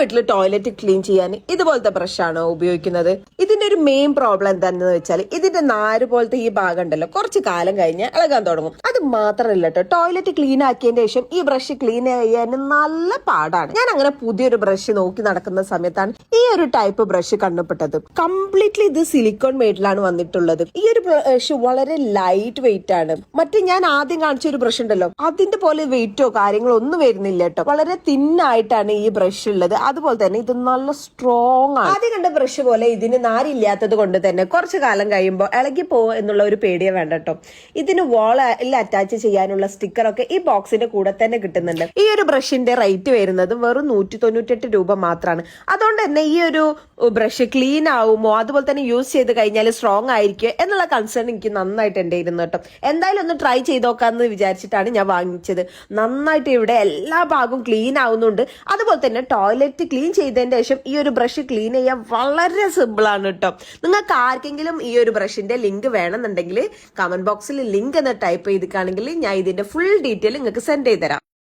വീട്ടിൽ toilet clean ചെയ്യാൻ ഇതുപോലത്തെ ബ്രഷാണോ ഉപയോഗിക്കുന്നത്? ഇതിന്റെ ഒരു മെയിൻ പ്രോബ്ലം എന്താണെന്ന് വെച്ചാൽ ഇതിന്റെ നാര് പോലത്തെ ഈ ഭാഗം ഉണ്ടല്ലോ കുറച്ച് കാലം കഴിഞ്ഞ് ഇളകാൻ തുടങ്ങും. അത് മാത്രമല്ല കേട്ടോ, ടോയ്ലറ്റ് ക്ലീൻ ആക്കിയതിന് ശേഷം ഈ ബ്രഷ് ക്ലീൻ ചെയ്യാൻ നല്ല പാടാണ്. ഞാൻ അങ്ങനെ പുതിയൊരു ബ്രഷ് നോക്കി നടക്കുന്ന സമയത്താണ് ഈ ഒരു ടൈപ്പ് ബ്രഷ് കണ്ടുപെട്ടത്. കംപ്ലീറ്റ്ലി ഇത് സിലിക്കോൺ മെയ്ഡിലാണ് വന്നിട്ടുള്ളത്. ഈ ഒരു ബ്രഷ് വളരെ ലൈറ്റ് വെയിറ്റ് ആണ്. മറ്റേ ഞാൻ ആദ്യം കാണിച്ച ഒരു ബ്രഷ് ഉണ്ടല്ലോ അതിന്റെ പോലെ വെയിറ്റോ കാര്യങ്ങളോ ഒന്നും വരുന്നില്ല കേട്ടോ. വളരെ തിന്നായിട്ടാണ് ഈ ബ്രഷ് ഉള്ളത്. അതുപോലെ തന്നെ ഇത് നല്ല സ്ട്രോങ് ആണ്. ആദ്യം കണ്ട ബ്രഷ് പോലെ ഇതിന് നാരില്ലാത്തത് കൊണ്ട് തന്നെ കുറച്ചു കാലം കഴിയുമ്പോൾ ഇളകി പോകും എന്നുള്ള ഒരു പേടിയെ വേണ്ട കേട്ടോ. ഇതിന് വാളിൽ അറ്റാച്ച് ചെയ്യാനുള്ള സ്റ്റിക്കറൊക്കെ ഈ ബോക്സിന്റെ കൂടെ തന്നെ കിട്ടുന്നുണ്ട്. ഈ ഒരു ബ്രഷിന്റെ റേറ്റ് വരുന്നത് വെറും 198 രൂപ മാത്രമാണ്. അതുകൊണ്ട് തന്നെ ഈ ഒരു ബ്രഷ് ക്ലീൻ ആവുമോ, അതുപോലെ തന്നെ യൂസ് ചെയ്ത് കഴിഞ്ഞാൽ സ്ട്രോങ് ആയിരിക്കും എന്നുള്ള കൺസേൺ എനിക്ക് നന്നായിട്ട് ഉണ്ടായിരുന്നു കേട്ടോ. എന്തായാലും ഒന്ന് ട്രൈ ചെയ്ത് നോക്കാന്ന് വിചാരിച്ചിട്ടാണ് ഞാൻ വാങ്ങിച്ചത്. നന്നായിട്ട് ഇവിടെ എല്ലാ ഭാഗവും ക്ലീൻ ആവുന്നുണ്ട്. അതുപോലെ തന്നെ ടോയ്ലറ്റ് ക്ലീൻ ചെയ്തതിന്റെ ശേഷം ഈ ഒരു ബ്രഷ് ക്ലീൻ ചെയ്യാൻ വളരെ സിമ്പിൾ ആണ് കേട്ടോ. നിങ്ങൾക്ക് ആർക്കെങ്കിലും ഈ ഒരു ബ്രഷിന്റെ ലിങ്ക് വേണമെന്നുണ്ടെങ്കിൽ കമന്റ് ബോക്സിൽ ലിങ്ക് എന്ന് ടൈപ്പ് ചെയ്തിട്ടാണെങ്കിൽ ഞാൻ ഇതിന്റെ ഫുൾ ഡീറ്റെയിൽ നിങ്ങൾക്ക് സെൻഡ് ചെയ്ത് തരാം.